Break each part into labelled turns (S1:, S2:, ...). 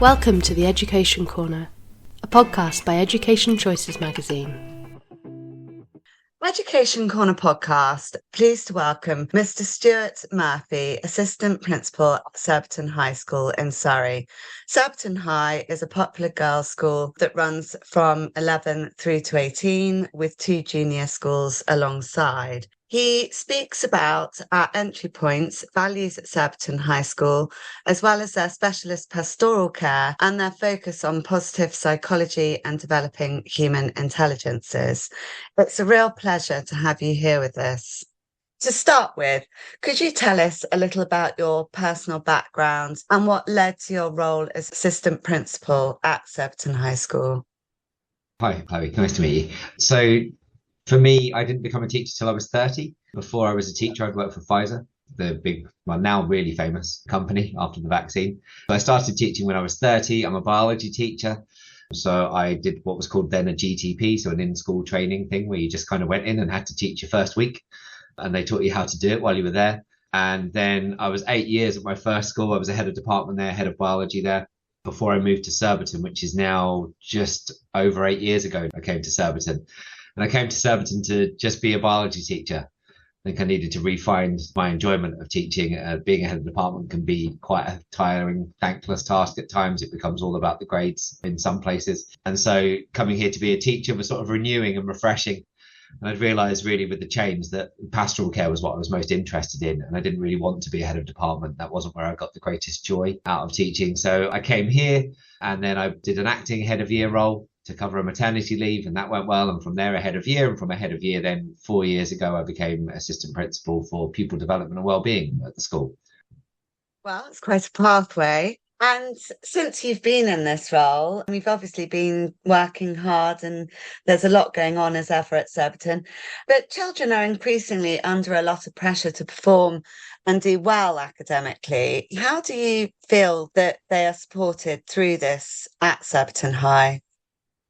S1: Welcome to the Education Corner, a podcast by Education Choices magazine.
S2: Education Corner podcast, pleased to welcome Mr. Stuart Murphy, Assistant Principal at Surbiton High School in Surrey. Surbiton High is a popular girls' school that runs from 11 through to 18 with two junior schools alongside. He speaks about our entry points, values at Surbiton High School, as well as their specialist pastoral care and their focus on positive psychology and developing human intelligences. It's a real pleasure to have you here with us. To start with, could you tell us a little about your personal background and what led to your role as assistant principal at Surbiton High School?
S3: Hi, Chloe. Nice to meet you. So for me, I didn't become a teacher till I was 30. Before I was a teacher, I'd worked for Pfizer, the big, well, now really famous company after the vaccine. So I started teaching when I was 30. I'm a biology teacher. So I did what was called then a GTP, so an in-school training thing where you just kind of went in and had to teach your first week. And they taught you how to do it while you were there. And then I was 8 years at my first school. I was a head of department there, head of biology there, before I moved to Surbiton, which is now just over 8 years ago. I came to Surbiton. And I came to Surbiton to just be a biology teacher. I think I needed to refine my enjoyment of teaching. Being a head of department can be quite a tiring, thankless task at times. It becomes all about the grades in some places. And so coming here to be a teacher was sort of renewing and refreshing. And I'd realised really with the change that pastoral care was what I was most interested in. And I didn't really want to be a head of department. That wasn't where I got the greatest joy out of teaching. So I came here and then I did an acting head of year role to cover a maternity leave, and that went well. And from there, a head of year, and from a head of year, then 4 years ago, I became assistant principal for pupil development and wellbeing at the school.
S2: Well, it's quite a pathway. And since you've been in this role, you've obviously been working hard and there's a lot going on as ever at Surbiton, but children are increasingly under a lot of pressure to perform and do well academically. How do you feel that they are supported through this at Surbiton High?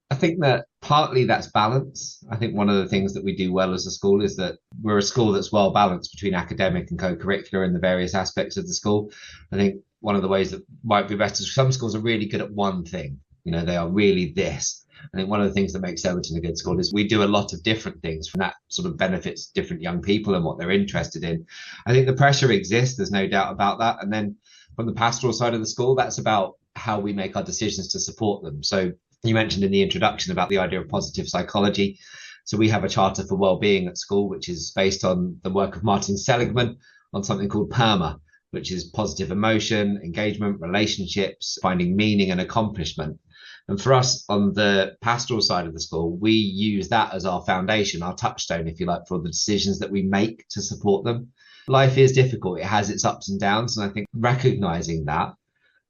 S3: I think that partly that's balance. I think one of the things that we do well as a school is that we're a school that's well balanced between academic and co-curricular in the various aspects of the school. I think one of the ways that might be better, some schools are really good at one thing. You know, they are really this. I think one of the things that makes Surbiton a good school is we do a lot of different things, and that sort of benefits different young people and what they're interested in. I think the pressure exists, there's no doubt about that. And then from the pastoral side of the school, that's about how we make our decisions to support them. So you mentioned in the introduction about the idea of positive psychology. So we have a charter for wellbeing at school, which is based on the work of Martin Seligman on something called PERMA, which is positive emotion, engagement, relationships, finding meaning and accomplishment. And for us on the pastoral side of the school, we use that as our foundation, our touchstone, if you like, for the decisions that we make to support them. Life is difficult. It has its ups and downs. And I think recognizing that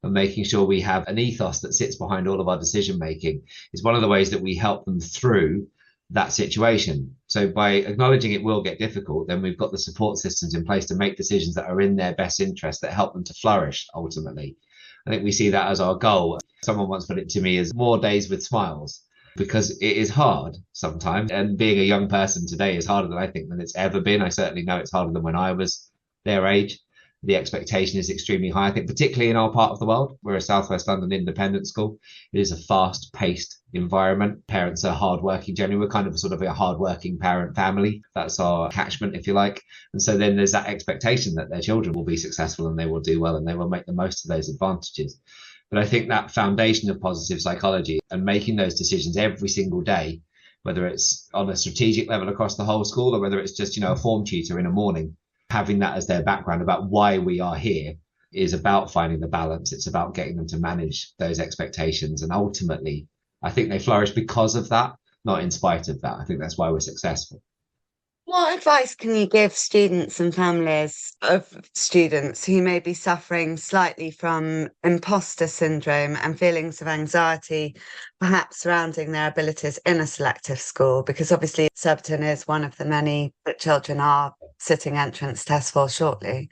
S3: and making sure we have an ethos that sits behind all of our decision making is one of the ways that we help them through that situation. So by acknowledging it will get difficult, then we've got the support systems in place to make decisions that are in their best interest, that help them to flourish ultimately. I think we see that as our goal. Someone once put it to me as more days with smiles, because it is hard sometimes. And being a young person today is harder than I think than it's ever been. I certainly know it's harder than when I was their age. The expectation is extremely high. I think particularly in our part of the world, we're a Southwest London independent school. It is a fast-paced environment. Parents are hardworking generally. We're kind of sort of a hardworking parent family. That's our catchment, if you like. And so then there's that expectation that their children will be successful and they will do well and they will make the most of those advantages. But I think that foundation of positive psychology and making those decisions every single day, whether it's on a strategic level across the whole school or whether it's just, a form tutor in a morning, having that as their background about why we are here is about finding the balance. It's about getting them to manage those expectations. And ultimately, I think they flourish because of that, not in spite of that. I think that's why we're successful.
S2: What advice can you give students and families of students who may be suffering slightly from imposter syndrome and feelings of anxiety, perhaps surrounding their abilities in a selective school? Because obviously Surbiton is one of the many that children are sitting entrance tests for shortly.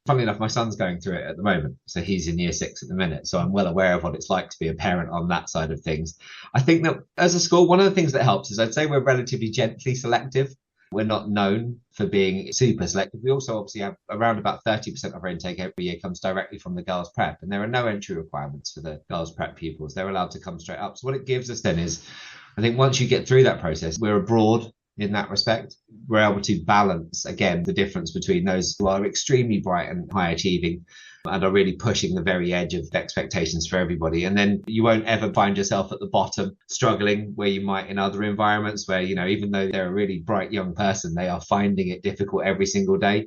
S3: Funnily enough, my son's going through it at the moment. So he's in year 6 at the minute. So I'm well aware of what it's like to be a parent on that side of things. I think that as a school, one of the things that helps is I'd say we're relatively gently selective. We're not known for being super selective. We also obviously have around about 30% of our intake every year comes directly from the girls' prep, and there are no entry requirements for the girls' prep pupils. They're allowed to come straight up. So what it gives us then is, I think once you get through that process, we're abroad in that respect. We're able to balance, again, the difference between those who are extremely bright and high achieving and are really pushing the very edge of expectations for everybody. And then you won't ever find yourself at the bottom struggling where you might in other environments where, even though they're a really bright young person, they are finding it difficult every single day.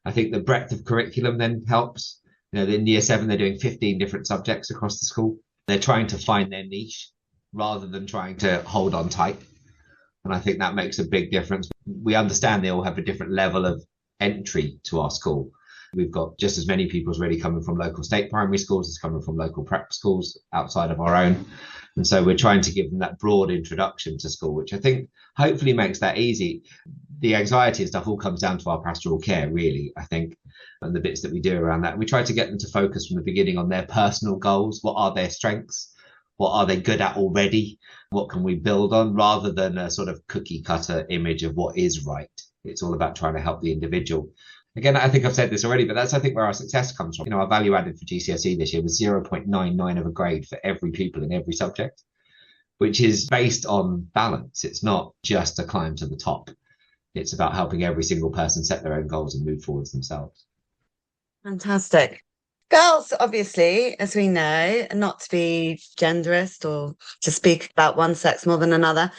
S3: I think the breadth of curriculum then helps. In year 7, they're doing 15 different subjects across the school. They're trying to find their niche rather than trying to hold on tight. And I think that makes a big difference. We understand they all have a different level of entry to our school. We've got just as many pupils really coming from local state primary schools as coming from local prep schools outside of our own. And so we're trying to give them that broad introduction to school, which I think hopefully makes that easy. The anxiety and stuff all comes down to our pastoral care, really, I think, and the bits that we do around that. We try to get them to focus from the beginning on their personal goals. What are their strengths? What are they good at already? What can we build on, rather than a sort of cookie cutter image of what is right? It's all about trying to help the individual. Again, I think I've said this already, but that's, I think, where our success comes from. Our value added for GCSE this year was 0.99 of a grade for every pupil in every subject, which is based on balance. It's not just a climb to the top. It's about helping every single person set their own goals and move forwards themselves.
S2: Fantastic. Girls, obviously, as we know, not to be genderist or to speak about one sex more than another,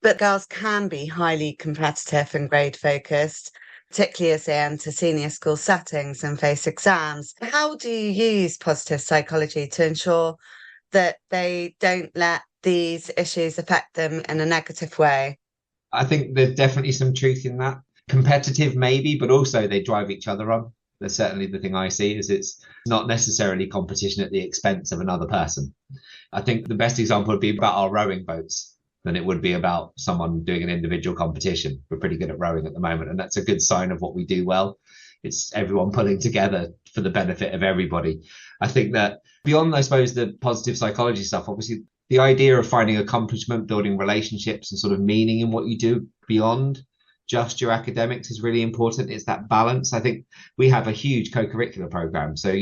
S2: but girls can be highly competitive and grade focused, particularly as they enter senior school settings and face exams. How do you use positive psychology to ensure that they don't let these issues affect them in a negative way?
S3: I think there's definitely some truth in that. Competitive maybe, but also they drive each other on. That's certainly the thing I see, is it's not necessarily competition at the expense of another person. I think the best example would be about our rowing boats than it would be about someone doing an individual competition. We're pretty good at rowing at the moment, and that's a good sign of what we do well. It's everyone pulling together for the benefit of everybody. I think that beyond, I suppose, the positive psychology stuff, obviously the idea of finding accomplishment, building relationships and sort of meaning in what you do beyond just your academics is really important. It's that balance. I think we have a huge co-curricular program. So,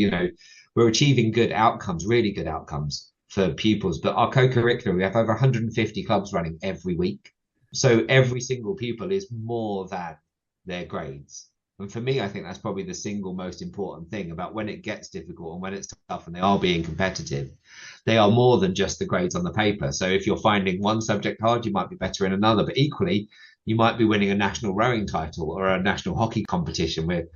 S3: we're achieving good outcomes, really good outcomes for pupils. But our co-curricular, we have over 150 clubs running every week. So every single pupil is more than their grades. And for me, I think that's probably the single most important thing about when it gets difficult and when it's tough and they are being competitive. They are more than just the grades on the paper. So if you're finding one subject hard, you might be better in another. But equally, you might be winning a national rowing title or a national hockey competition. We're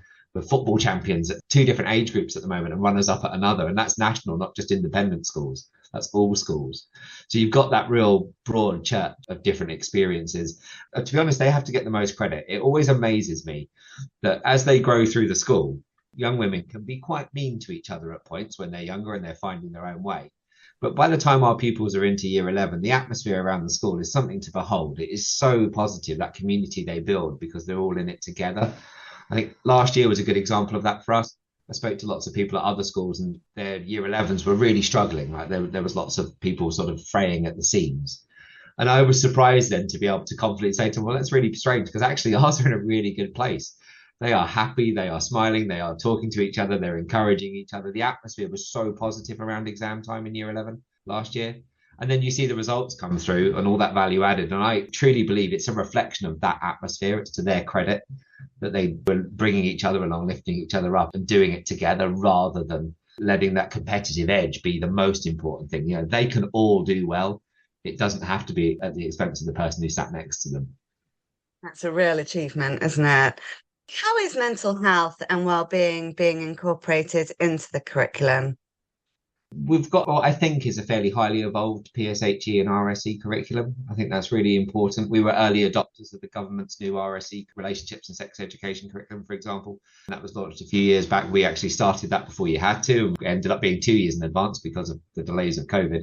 S3: football champions at 2 different age groups at the moment and runners up at another. And that's national, not just independent schools. That's all schools. So you've got that real broad church of different experiences. To be honest, they have to get the most credit. It always amazes me that as they grow through the school, young women can be quite mean to each other at points when they're younger and they're finding their own way. But by the time our pupils are into year 11, the atmosphere around the school is something to behold. It is so positive, that community they build, because they're all in it together. I think last year was a good example of that for us. I spoke to lots of people at other schools and their year 11s were really struggling. Like there was lots of people sort of fraying at the seams. And I was surprised then to be able to confidently say to them, well, that's really strange, because actually ours are in a really good place. They are happy, they are smiling, they are talking to each other, they're encouraging each other. The atmosphere was so positive around exam time in year 11 last year. And then you see the results come through and all that value added. And I truly believe it's a reflection of that atmosphere. It's to their credit that they were bringing each other along, lifting each other up and doing it together rather than letting that competitive edge be the most important thing. They can all do well. It doesn't have to be at the expense of the person who sat next to them.
S2: That's a real achievement, isn't it? How is mental health and well-being being incorporated into the curriculum?
S3: We've got what I think is a fairly highly evolved PSHE and RSE curriculum. I think that's really important. We were early adopters of the government's new RSE relationships and sex education curriculum, for example. And that was launched a few years back. We actually started that before you had to. And ended up being 2 years in advance because of the delays of COVID.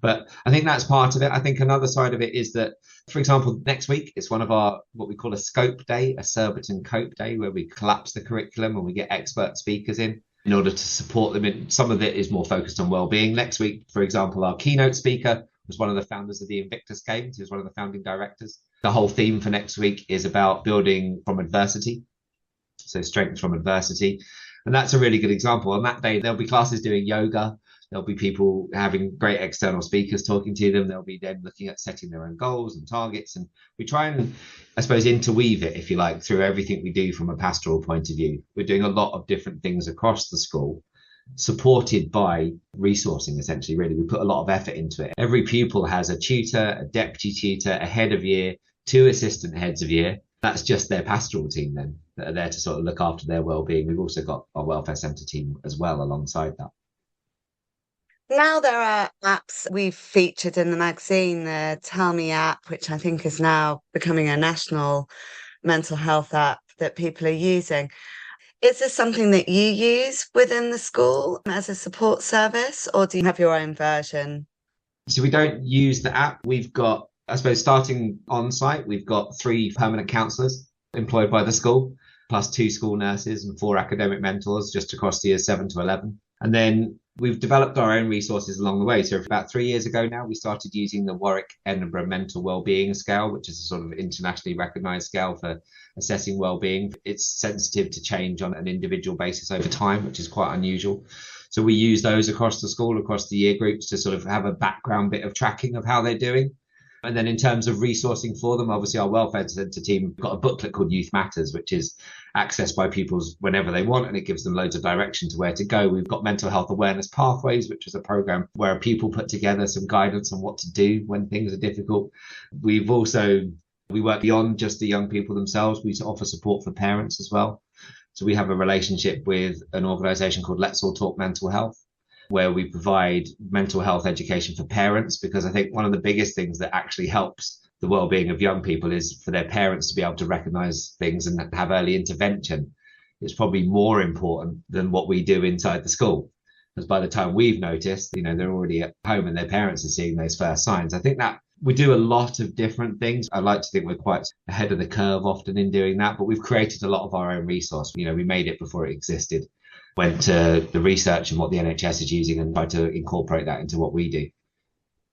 S3: But I think that's part of it. I think another side of it is that, for example, next week, it's one of our, what we call a scope day, a Surbiton Cope day, where we collapse the curriculum and we get expert speakers in order to support them. Some of it is more focused on well-being. Next week, for example, our keynote speaker was one of the founders of the Invictus Games. He was one of the founding directors. The whole theme for next week is about building from adversity. So strength from adversity. And that's a really good example. On that day, there'll be classes doing yoga. There'll be people having great external speakers talking to them. They'll be then looking at setting their own goals and targets. And we try and, I suppose, interweave it, if you like, through everything we do from a pastoral point of view. We're doing a lot of different things across the school, supported by resourcing, essentially, really. We put a lot of effort into it. Every pupil has a tutor, a deputy tutor, a head of year, 2 assistant heads of year. That's just their pastoral team then, that are there to sort of look after their well-being. We've also got our welfare centre team as well alongside that.
S2: Now there are apps we've featured in the magazine, the Tell Me app, which I think is now becoming a national mental health app that people are using. Is this something that you use within the school as a support service, or do you have your own version?
S3: So we don't use the app. We've got, I suppose, starting on site, we've got 3 permanent counsellors employed by the school, plus 2 school nurses and 4 academic mentors just across the years 7 to 11. And then we've developed our own resources along the way. So about 3 years ago now, we started using the Warwick Edinburgh Mental Wellbeing Scale, which is a sort of internationally recognised scale for assessing wellbeing. It's sensitive to change on an individual basis over time, which is quite unusual. So we use those across the school, across the year groups, to sort of have a background bit of tracking of how they're doing. And then in terms of resourcing for them, obviously our welfare centre team got a booklet called Youth Matters, which is accessed by pupils whenever they want, and it gives them loads of direction to where to go. We've got Mental Health Awareness Pathways, which is a programme where a pupil put together some guidance on what to do when things are difficult. We work beyond just the young people themselves. We offer support for parents as well. So we have a relationship with an organisation called Let's All Talk Mental Health, where we provide mental health education for parents, because I think one of the biggest things that actually helps the well-being of young people is for their parents to be able to recognise things and have early intervention. It's probably more important than what we do inside the school, because by the time we've noticed, they're already at home and their parents are seeing those first signs. I think that we do a lot of different things. I like to think we're quite ahead of the curve often in doing that, but we've created a lot of our own resource. We made it before it existed. Went to the research and what the NHS is using and tried to incorporate that into what we do.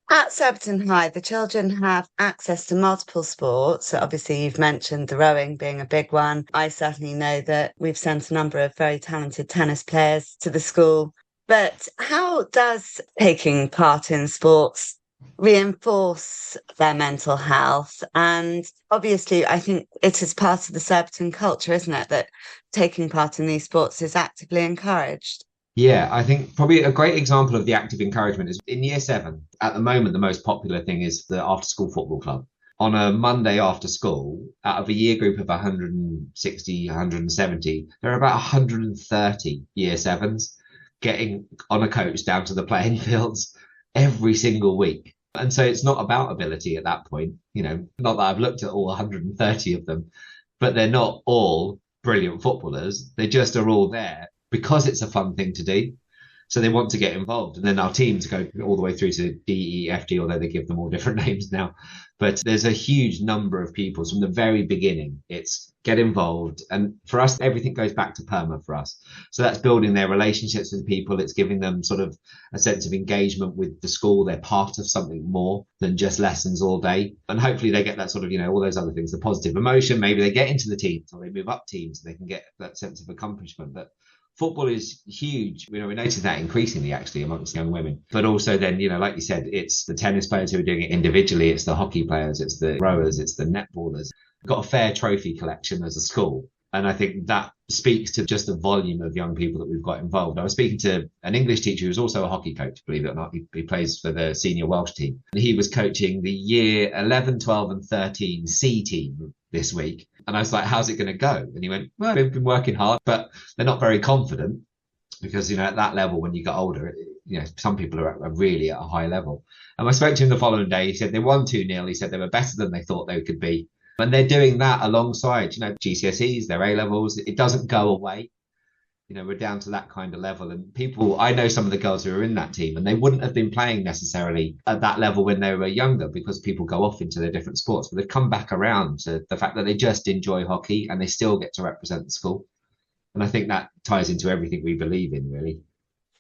S2: At Surbiton High, the children have access to multiple sports. So obviously, you've mentioned the rowing being a big one. I certainly know that we've sent a number of very talented tennis players to the school. But how does taking part in sports reinforce their mental health? And obviously, I think it is part of the Surbiton culture, isn't it, that taking part in these sports is actively encouraged?
S3: Yeah, I think probably a great example of the active encouragement is in year 7. At the moment, the most popular thing is the after-school football club. On a Monday after school, out of a year group of 160, 170, there are about 130 year 7s getting on a coach down to the playing fields every single week. And so it's not about ability at that point, not that I've looked at all 130 of them, but they're not all brilliant footballers. They just are all there because it's a fun thing to do. So they want to get involved. And then our teams go all the way through to D, E, F, D, although they give them all different names now. But there's a huge number of people from the very beginning. It's get involved. And for us, everything goes back to PERMA for us. So that's building their relationships with people. It's giving them sort of a sense of engagement with the school. They're part of something more than just lessons all day. And hopefully they get that sort of, all those other things, the positive emotion. Maybe they get into the teams or they move up teams. They can get that sense of accomplishment. But football is huge. We notice that increasingly actually amongst young women. But also then, like you said, it's the tennis players who are doing it individually. It's the hockey players, it's the rowers, it's the netballers. We've got a fair trophy collection as a school. And I think that speaks to just the volume of young people that we've got involved. I was speaking to an English teacher who's also a hockey coach, believe it or not. He plays for the senior Welsh team. And he was coaching the year 11, 12 and 13 C team this week. And I was like, how's it going to go? And he went, well, they've been working hard, but they're not very confident because, at that level, when you get older, some people are really at a high level. And I spoke to him the following day. He said they won 2-0. He said they were better than they thought they could be. And they're doing that alongside, GCSEs, their A-levels. It doesn't go away. We're down to that kind of level. And I know some of the girls who are in that team, and they wouldn't have been playing necessarily at that level when they were younger because people go off into their different sports. But they've come back around to the fact that they just enjoy hockey and they still get to represent the school. And I think that ties into everything we believe in, really.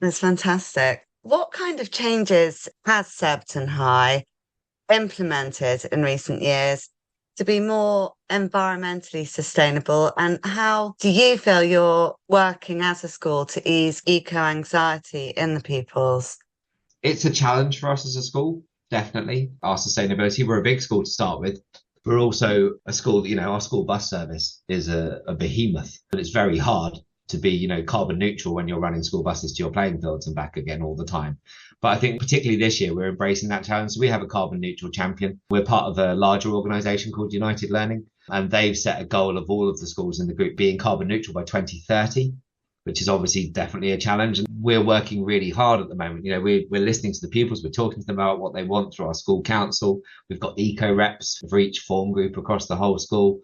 S2: That's fantastic. what kind of changes has Surbiton High implemented in recent years to be more environmentally sustainable? And how do you feel you're working as a school to ease eco-anxiety in the pupils?
S3: It's a challenge for us as a school, definitely. Our sustainability, we're a big school to start with. We're also a school, our school bus service is a behemoth, and it's very hard to be, carbon neutral when you're running school buses to your playing fields and back again all the time. But I think particularly this year, we're embracing that challenge. So we have a carbon neutral champion. We're part of a larger organisation called United Learning, and they've set a goal of all of the schools in the group being carbon neutral by 2030, which is obviously definitely a challenge. And we're working really hard at the moment. We're listening to the pupils. We're talking to them about what they want through our school council. We've got eco reps for each form group across the whole school.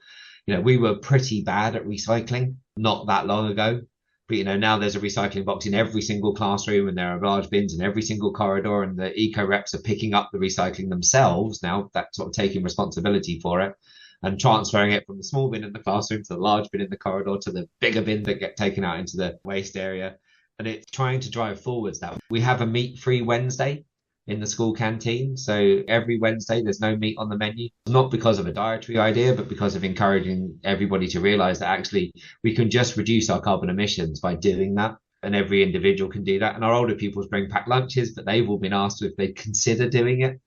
S3: We were pretty bad at recycling not that long ago. But, now there's a recycling box in every single classroom, and there are large bins in every single corridor, and the eco reps are picking up the recycling themselves now, that sort of taking responsibility for it and transferring it from the small bin in the classroom to the large bin in the corridor to the bigger bin that get taken out into the waste area. And it's trying to drive forwards that. We have a meat-free Wednesday in the school canteen. So every Wednesday, there's no meat on the menu, not because of a dietary idea, but because of encouraging everybody to realize that actually we can just reduce our carbon emissions by doing that. And every individual can do that. And our older pupils bring packed lunches, but they've all been asked if they consider doing it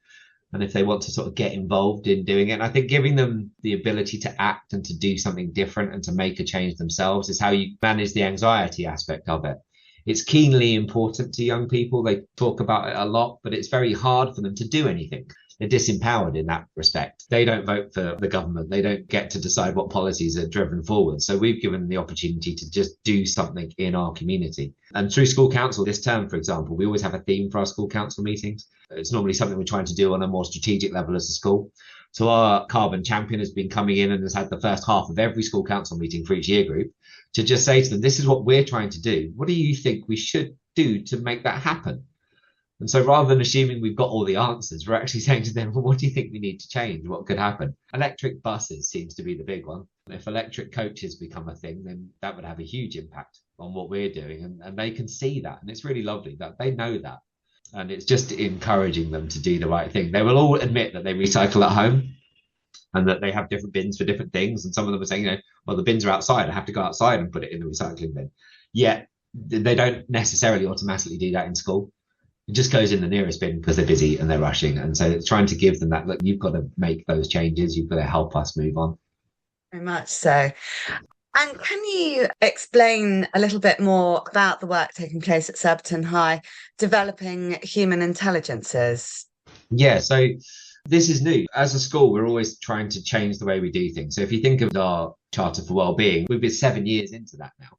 S3: and if they want to sort of get involved in doing it. And I think giving them the ability to act and to do something different and to make a change themselves is how you manage the anxiety aspect of it. It's keenly important to young people. They talk about it a lot, but it's very hard for them to do anything. They're disempowered in that respect. They don't vote for the government. They don't get to decide what policies are driven forward. So we've given them the opportunity to just do something in our community. And through school council this term, for example, we always have a theme for our school council meetings. It's normally something we're trying to do on a more strategic level as a school. So our carbon champion has been coming in and has had the first half of every school council meeting for each year group to just say to them, this is what we're trying to do. What do you think we should do to make that happen? And so rather than assuming we've got all the answers, we're actually saying to them, well, what do you think we need to change? What could happen? Electric buses seems to be the big one. If electric coaches become a thing, then that would have a huge impact on what we're doing. And they can see that. And it's really lovely that they know that. And it's just encouraging them to do the right thing. They will all admit that they recycle at home and that they have different bins for different things. And some of them are saying, well, the bins are outside. I have to go outside and put it in the recycling bin. Yet they don't necessarily automatically do that in school. It just goes in the nearest bin because they're busy and they're rushing. And so it's trying to give them that, look, you've got to make those changes. You've got to help us move on.
S2: Very much so. And can you explain a little bit more about the work taking place at Surbiton High, developing human intelligences?
S3: Yeah, so this is new. As a school, we're always trying to change the way we do things. So if you think of our Charter for Wellbeing, we've been 7 years into that now.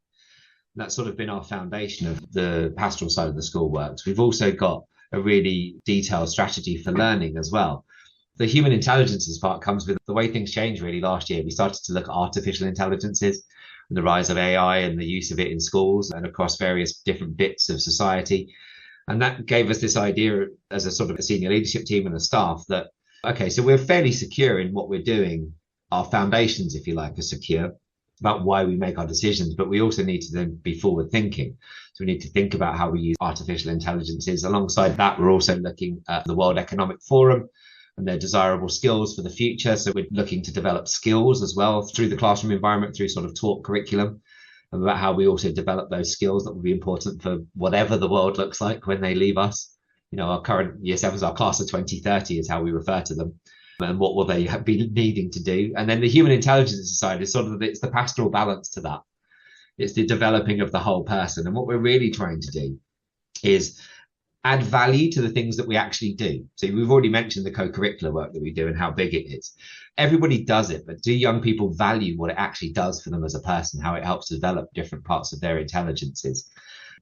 S3: And that's sort of been our foundation of the pastoral side of the school works. We've also got a really detailed strategy for learning as well. The human intelligences part comes with the way things changed really last year. We started to look at artificial intelligences and the rise of AI and the use of it in schools and across various different bits of society. And that gave us this idea as a sort of a senior leadership team and a staff that, okay, so we're fairly secure in what we're doing. Our foundations, if you like, are secure about why we make our decisions, but we also need to then be forward thinking. So we need to think about how we use artificial intelligences. Alongside that, we're also looking at the World Economic Forum and their desirable skills for the future. So we're looking to develop skills as well through the classroom environment, through sort of taught curriculum, and about how we also develop those skills that will be important for whatever the world looks like when they leave us. Our current year sevens, our class of 2030 is how we refer to them. And what will they be needing to do? And then the human intelligence side is sort of, it's the pastoral balance to that. It's the developing of the whole person. And what we're really trying to do is add value to the things that we actually do. So we've already mentioned the co-curricular work that we do and how big it is. Everybody does it, but do young people value what it actually does for them as a person, how it helps develop different parts of their intelligences?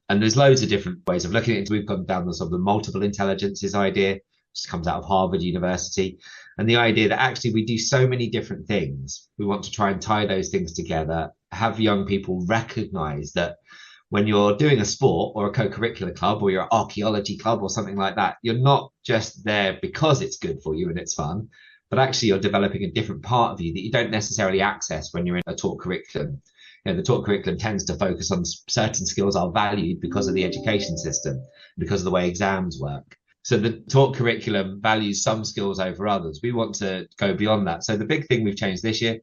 S3: And there's loads of different ways of looking at it. We've gone down the sort of the multiple intelligences idea, which comes out of Harvard University. And the idea that actually we do so many different things. We want to try and tie those things together, have young people recognize that when you're doing a sport or a co-curricular club or your archaeology club or something like that, you're not just there because it's good for you and it's fun, but actually you're developing a different part of you that you don't necessarily access when you're in a taught curriculum. the taught curriculum tends to focus on certain skills are valued because of the education system, because of the way exams work. So the taught curriculum values some skills over others. We want to go beyond that. So the big thing we've changed this year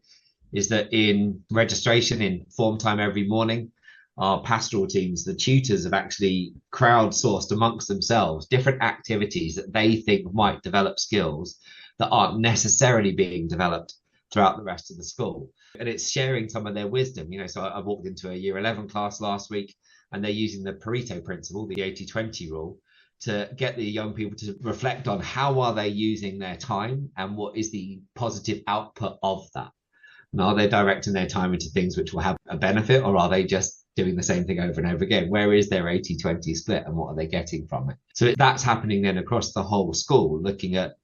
S3: is that in registration, in form time every morning, our pastoral teams, the tutors have actually crowdsourced amongst themselves different activities that they think might develop skills that aren't necessarily being developed throughout the rest of the school. And it's sharing some of their wisdom. So I walked into a year 11 class last week, and they're using the Pareto principle, the 80-20 rule, to get the young people to reflect on how are they using their time and what is the positive output of that. And are they directing their time into things which will have a benefit, or are they just doing the same thing over and over again? Where is their 80-20 split and what are they getting from it? So that's happening then across the whole school, looking at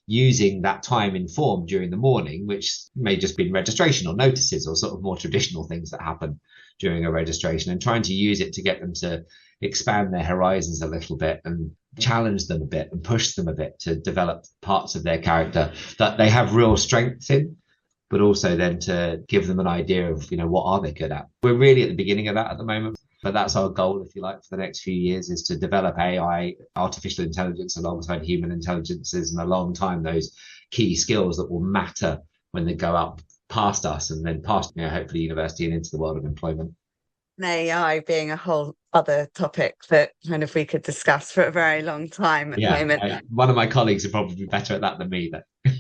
S3: using that time in form during the morning, which may just be registration or notices or sort of more traditional things that happen during a registration, and trying to use it to get them to expand their horizons a little bit and challenge them a bit and push them a bit to develop parts of their character that they have real strengths in, but also then to give them an idea of, what are they good at. We're really at the beginning of that at the moment, but that's our goal, if you like, for the next few years, is to develop AI, artificial intelligence, alongside human intelligences, and a long time, those key skills that will matter when they go up past us and then past, hopefully university and into the world of employment.
S2: And AI being a whole other topic that kind of we could discuss for a very long time at the moment.
S3: One of my colleagues are probably better at that than me, though.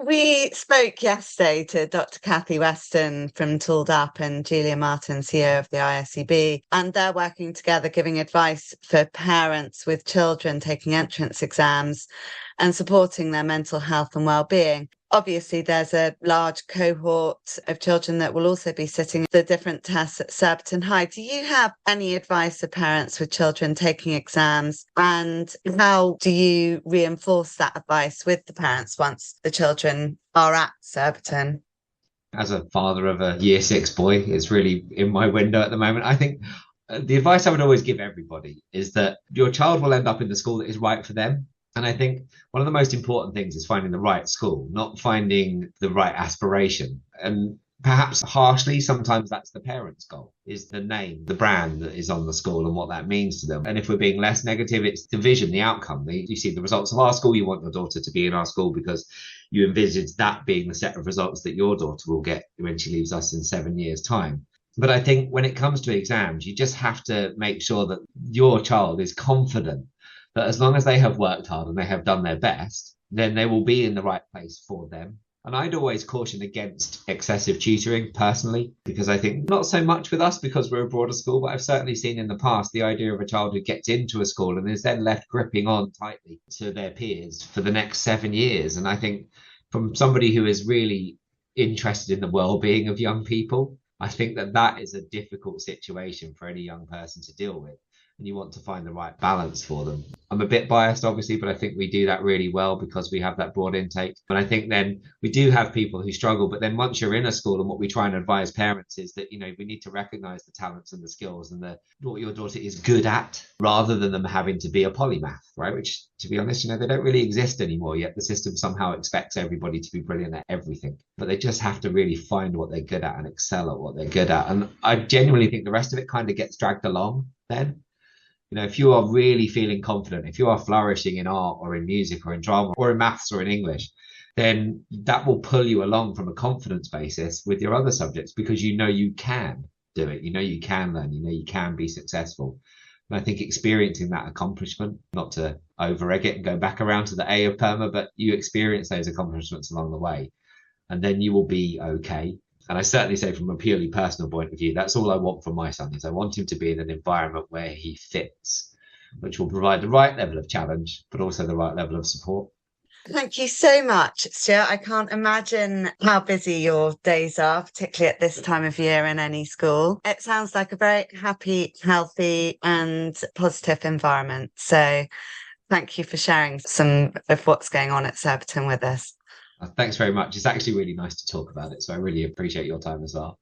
S2: We spoke yesterday to Dr. Kathy Weston from Tooled Up and Julia Martin, CEO of the ISEB, and they're working together giving advice for parents with children taking entrance exams and supporting their mental health and well-being. Obviously, there's a large cohort of children that will also be sitting the different tests at Surbiton High. Do you have any advice for parents with children taking exams? And how do you reinforce that advice with the parents once the children are at Surbiton?
S3: As a father of a year 6 boy, it's really in my window at the moment. I think the advice I would always give everybody is that your child will end up in the school that is right for them. And I think one of the most important things is finding the right school, not finding the right aspiration. And perhaps harshly, sometimes that's the parent's goal, is the name, the brand that is on the school and what that means to them. And if we're being less negative, it's the vision, the outcome. You see the results of our school, you want your daughter to be in our school because you envisage that being the set of results that your daughter will get when she leaves us in 7 years' time. But I think when it comes to exams, you just have to make sure that your child is confident that as long as they have worked hard and they have done their best, then they will be in the right place for them. And I'd always caution against excessive tutoring personally, because I think not so much with us because we're a broader school, but I've certainly seen in the past the idea of a child who gets into a school and is then left gripping on tightly to their peers for the next 7 years. And I think from somebody who is really interested in the well-being of young people, I think that is a difficult situation for any young person to deal with. And you want to find the right balance for them. I'm a bit biased, obviously, but I think we do that really well because we have that broad intake. And I think then we do have people who struggle. But then once you're in a school, and what we try and advise parents is that, we need to recognize the talents and the skills and what your daughter is good at, rather than them having to be a polymath, right? Which, to be honest, they don't really exist anymore, yet the system somehow expects everybody to be brilliant at everything. But they just have to really find what they're good at and excel at what they're good at. And I genuinely think the rest of it kind of gets dragged along then. If you are really feeling confident, if you are flourishing in art or in music or in drama or in maths or in English, then that will pull you along from a confidence basis with your other subjects because you can do it. You can learn, you can be successful. And I think experiencing that accomplishment, not to over-egg it and go back around to the A of PERMA, but you experience those accomplishments along the way, and then you will be okay. And I certainly say from a purely personal point of view, that's all I want for my son, is I want him to be in an environment where he fits, which will provide the right level of challenge, but also the right level of support.
S2: Thank you so much, Stuart. I can't imagine how busy your days are, particularly at this time of year in any school. It sounds like a very happy, healthy and positive environment. So thank you for sharing some of what's going on at Surbiton with us.
S3: Thanks very much. It's actually really nice to talk about it. So I really appreciate your time as well.